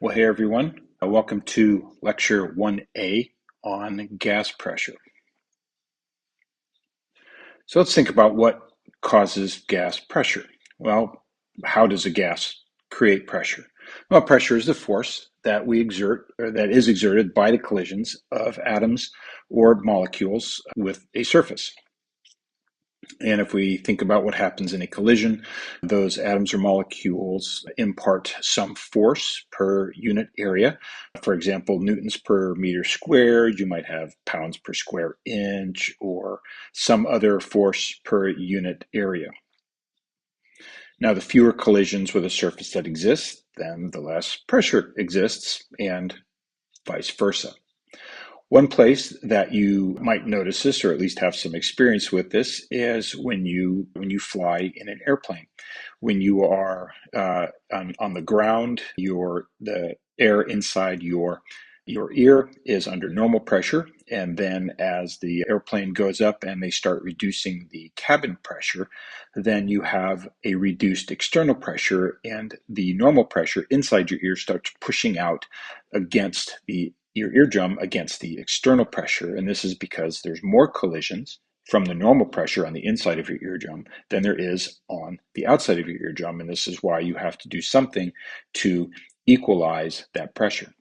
Well, hey everyone, welcome to Lecture 1A on gas pressure. So let's think about what causes gas pressure. Well, how does a gas create pressure? Well, pressure is the force that we exert, or that is exerted by the collisions of atoms or molecules with a surface. And if we think about what happens in a collision, those atoms or molecules impart some force per unit area. For example, newtons per meter squared, you might have pounds per square inch, or some other force per unit area. Now, the fewer collisions with a surface that exists, then the less pressure exists, and vice versa. One place that you might notice this, or at least have some experience with this, is when you fly in an airplane. When you are on the ground, the air inside your ear is under normal pressure, and then as the airplane goes up and they start reducing the cabin pressure, then you have a reduced external pressure, and the normal pressure inside your ear starts pushing out against your eardrum against the external pressure, and this is because there's more collisions from the normal pressure on the inside of your eardrum than there is on the outside of your eardrum, and this is why you have to do something to equalize that pressure.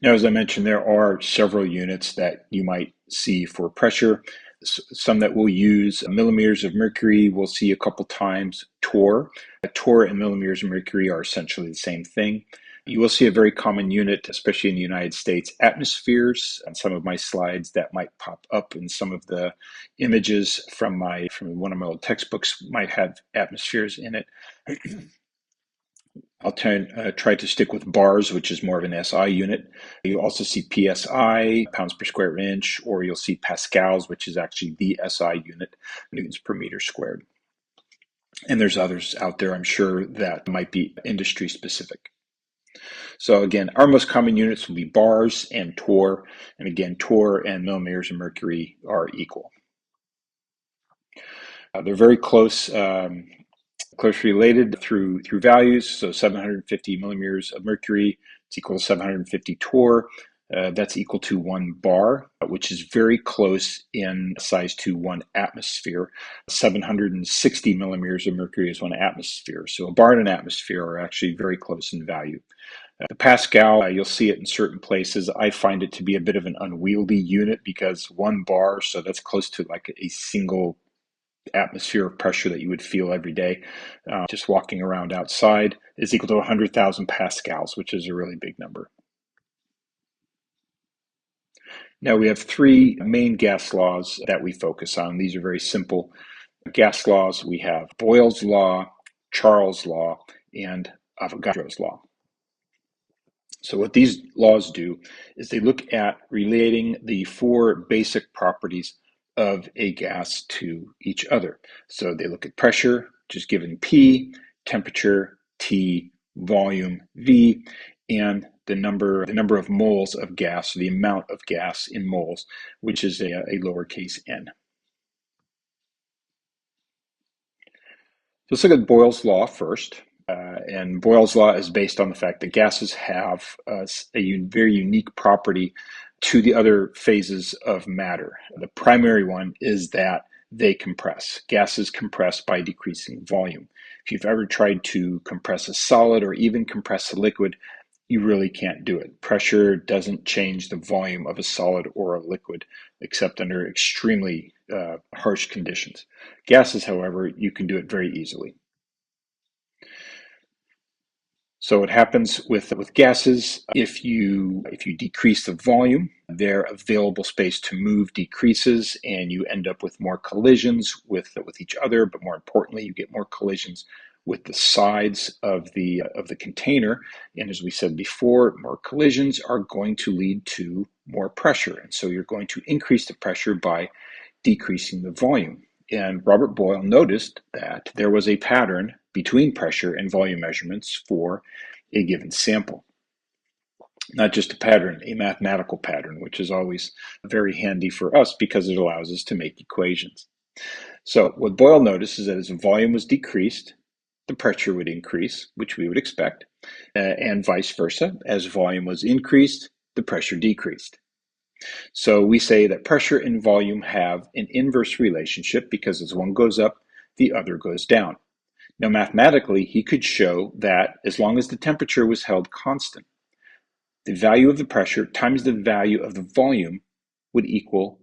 Now, as I mentioned, there are several units that you might see for pressure. Some that we'll use, millimeters of mercury, we'll see a couple times. Torr. Torr and millimeters of mercury are essentially the same thing. You will see a very common unit, especially in the United States, atmospheres. On some of my slides, that might pop up in some of the images from one of my old textbooks might have atmospheres in it. I'll try to stick with bars, which is more of an SI unit. You also see PSI, pounds per square inch, or you'll see pascals, which is actually the SI unit, newtons per meter squared. And there's others out there, I'm sure, that might be industry specific. So again, our most common units will be bars and torr. And again, torr and millimeters of mercury are equal. They're very close related through values. So 750 millimeters of mercury is equal to 750 torr. That's equal to 1 bar, which is very close in size to 1 atmosphere. 760 millimeters of mercury is 1 atmosphere. So a bar and an atmosphere are actually very close in value. The Pascal, you'll see it in certain places. I find it to be a bit of an unwieldy unit because 1 bar, so that's close to like a single atmosphere of pressure that you would feel every day just walking around outside, is equal to 100,000 pascals, which is a really big number. Now we have 3 main gas laws that we focus on. These are very simple gas laws. We have Boyle's law, Charles' law, and Avogadro's law. So what these laws do is they look at relating the 4 basic properties of a gas to each other. So they look at pressure, which is given P, temperature, T, volume, V, and the number of moles of gas, the amount of gas in moles, which is a lowercase n. So let's look at Boyle's law first. And Boyle's law is based on the fact that gases have a very unique property to the other phases of matter. The primary one is that they compress. Gases compress by decreasing volume. If you've ever tried to compress a solid or even compress a liquid, you really can't do it. Pressure doesn't change the volume of a solid or a liquid except under extremely harsh conditions. Gases, however, you can do it very easily. So what happens with gases, if you decrease the volume, their available space to move decreases, and you end up with more collisions with each other. But more importantly, you get more collisions with the sides of the container. And as we said before, more collisions are going to lead to more pressure, and so you're going to increase the pressure by decreasing the volume. And Robert Boyle noticed that there was a pattern between pressure and volume measurements for a given sample. Not just a pattern, a mathematical pattern, which is always very handy for us because it allows us to make equations. So what Boyle noticed is that as the volume was decreased, the pressure would increase, which we would expect, and vice versa. As volume was increased, the pressure decreased. So we say that pressure and volume have an inverse relationship because as one goes up, the other goes down. Now, mathematically, he could show that as long as the temperature was held constant, the value of the pressure times the value of the volume would equal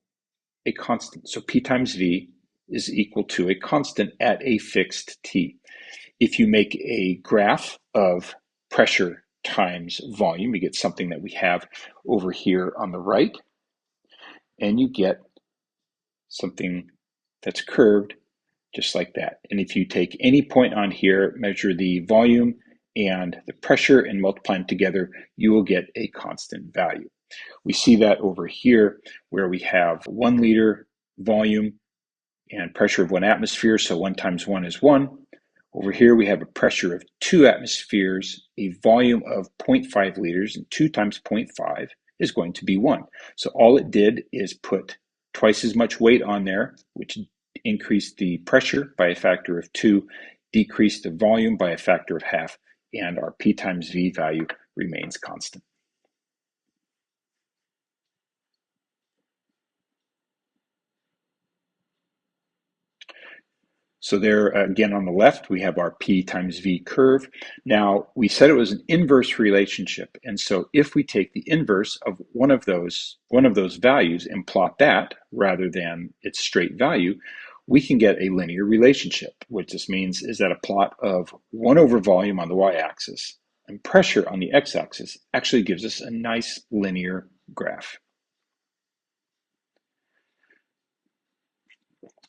a constant. So P times V is equal to a constant at a fixed T. If you make a graph of pressure times volume, you get something that we have over here on the right, and you get something that's curved just like that. And if you take any point on here, measure the volume and the pressure and multiply them together, you will get a constant value. We see that over here where we have 1 liter volume and pressure of 1 atmosphere, so 1 times 1 is 1. Over here we have a pressure of 2 atmospheres, a volume of 0.5 liters, and 2 times 0.5 is going to be 1. So all it did is put twice as much weight on there, which increased the pressure by a factor of 2, decreased the volume by a factor of half, and our P times V value remains constant. So there, again, on the left, we have our P times V curve. Now, we said it was an inverse relationship. And so if we take the inverse of one of those values and plot that rather than its straight value, we can get a linear relationship. What this means is that a plot of 1 over volume on the y-axis and pressure on the x-axis actually gives us a nice linear graph.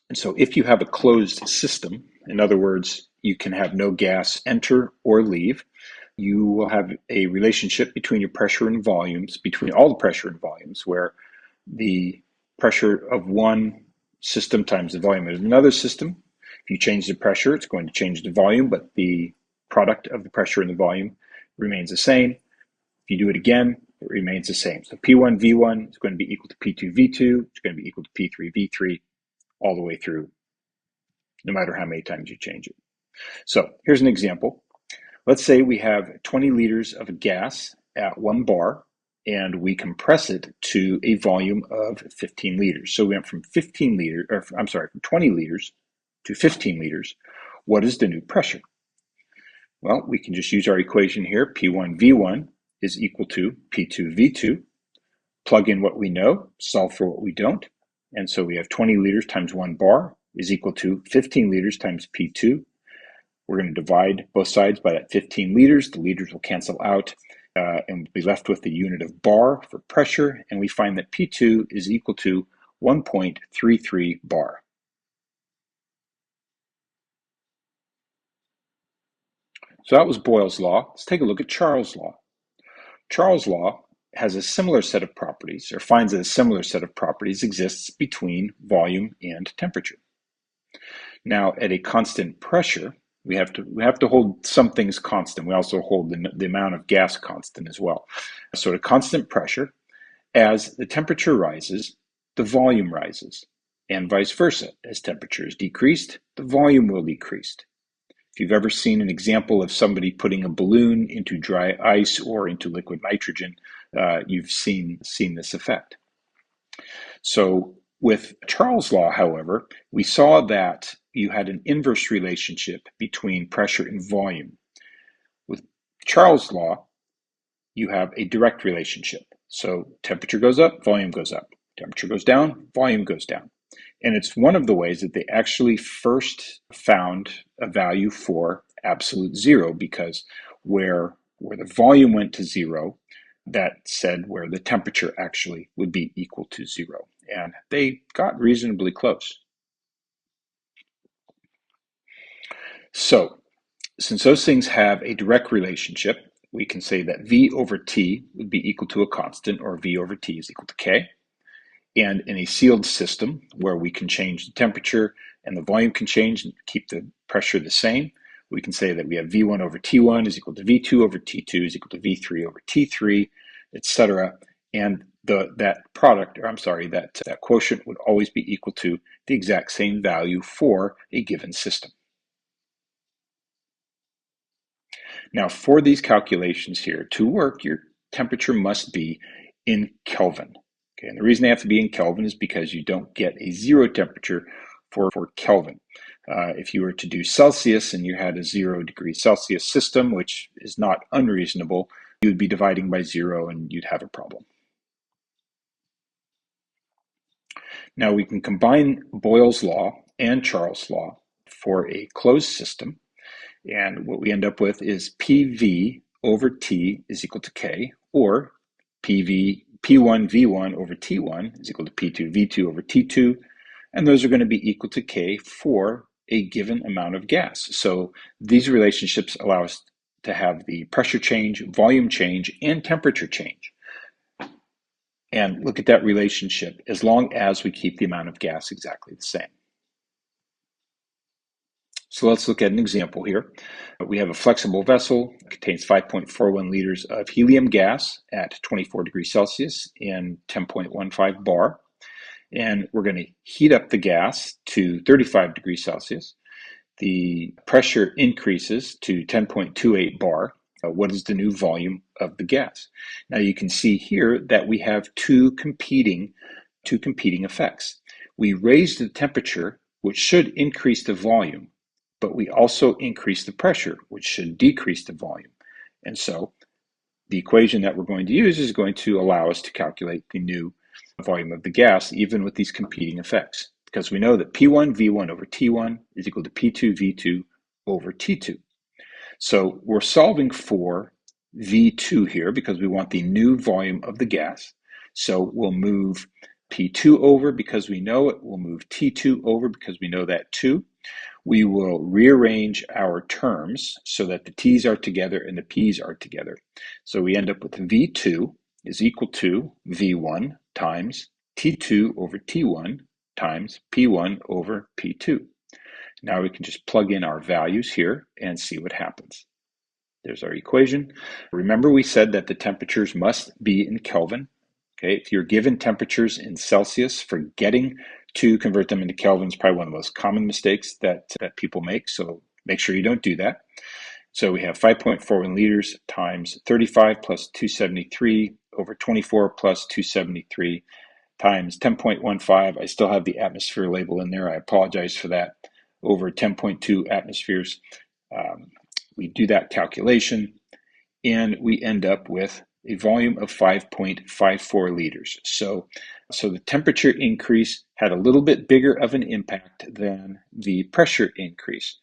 And so if you have a closed system, in other words, you can have no gas enter or leave, you will have a relationship between your pressure and volumes, between all the pressure and volumes, where the pressure of one system times the volume of another system. If you change the pressure, it's going to change the volume, but the product of the pressure and the volume remains the same. If you do it again, it remains the same. So P1 V1 is going to be equal to P2 V2, it's going to be equal to P3 V3, all the way through, no matter how many times you change it. So here's an example. Let's say we have 20 liters of a gas at 1 bar, and we compress it to a volume of 15 liters. So we went from 20 liters to 15 liters. What is the new pressure? Well, we can just use our equation here. P1 V1 is equal to P2 V2. Plug in what we know, solve for what we don't. And so we have 20 liters times 1 bar is equal to 15 liters times P2. We're going to divide both sides by that 15 liters. The liters will cancel out, and we'll be left with the unit of bar for pressure. And we find that P2 is equal to 1.33 bar. So that was Boyle's law. Let's take a look at Charles' law. Charles' law has a similar set of properties, or finds that a similar set of properties exists between volume and temperature. Now, at a constant pressure, we have to hold some things constant. We also hold the amount of gas constant as well. So at a constant pressure, as the temperature rises, the volume rises, and vice versa. As temperature is decreased, the volume will decrease. If you've ever seen an example of somebody putting a balloon into dry ice or into liquid nitrogen, you've seen this effect. So with Charles' law, however, we saw that you had an inverse relationship between pressure and volume. With Charles' law, you have a direct relationship. So temperature goes up, volume goes up. Temperature goes down, volume goes down. And it's one of the ways that they actually first found a value for absolute zero, because where the volume went to zero, that said where the temperature actually would be equal to zero. And they got reasonably close. So since those things have a direct relationship, we can say that V over T would be equal to a constant, or V over T is equal to K. And in a sealed system where we can change the temperature and the volume can change and keep the pressure the same, we can say that we have V1 over T1 is equal to V2 over T2 is equal to V3 over T3, etc. And that quotient would always be equal to the exact same value for a given system. Now, for these calculations here to work, your temperature must be in Kelvin. Okay, and the reason they have to be in Kelvin is because you don't get a zero temperature for Kelvin. If you were to do Celsius and you had a 0 degree Celsius system, which is not unreasonable, you would be dividing by zero and you'd have a problem. Now we can combine Boyle's law and Charles' law for a closed system. And what we end up with is PV over T is equal to K, or P1 V1 over T1 is equal to P2 V2 over T2. And those are going to be equal to K for a given amount of gas. So these relationships allow us to have the pressure change, volume change, and temperature change. And look at that relationship as long as we keep the amount of gas exactly the same. So let's look at an example here. We have a flexible vessel. It contains 5.41 liters of helium gas at 24 degrees Celsius in 10.15 bar. And we're going to heat up the gas to 35 degrees Celsius. The pressure increases to 10.28 bar. What is the new volume of the gas? Now you can see here that we have two competing effects. We raise the temperature, which should increase the volume, but we also increase the pressure, which should decrease the volume. And so the equation that we're going to use is going to allow us to calculate the new volume of the gas, even with these competing effects, because we know that P1 V1 over T1 is equal to P2 V2 over T2. So we're solving for V2 here because we want the new volume of the gas. So we'll move P2 over because we know it. We'll move T2 over because we know that too. We will rearrange our terms so that the T's are together and the P's are together. So we end up with V2 is equal to V1 times T2 over T1 times P1 over P2. Now we can just plug in our values here and see what happens. There's our equation. Remember we said that the temperatures must be in Kelvin. Okay, if you're given temperatures in Celsius, forgetting to convert them into Kelvin is probably one of the most common mistakes that people make, so make sure you don't do that. So we have 5.41 liters times 35 plus 273 over 24 plus 273 times 10.15. I still have the atmosphere label in there. I apologize for that. Over 10.2 atmospheres. We do that calculation and we end up with a volume of 5.54 liters. So the temperature increase had a little bit bigger of an impact than the pressure increase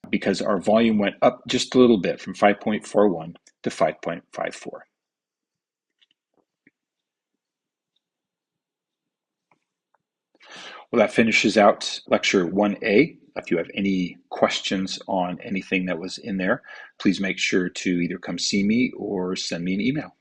because our volume went up just a little bit from 5.41 to 5.54. Well, that finishes out lecture 1A. If you have any questions on anything that was in there, please make sure to either come see me or send me an email.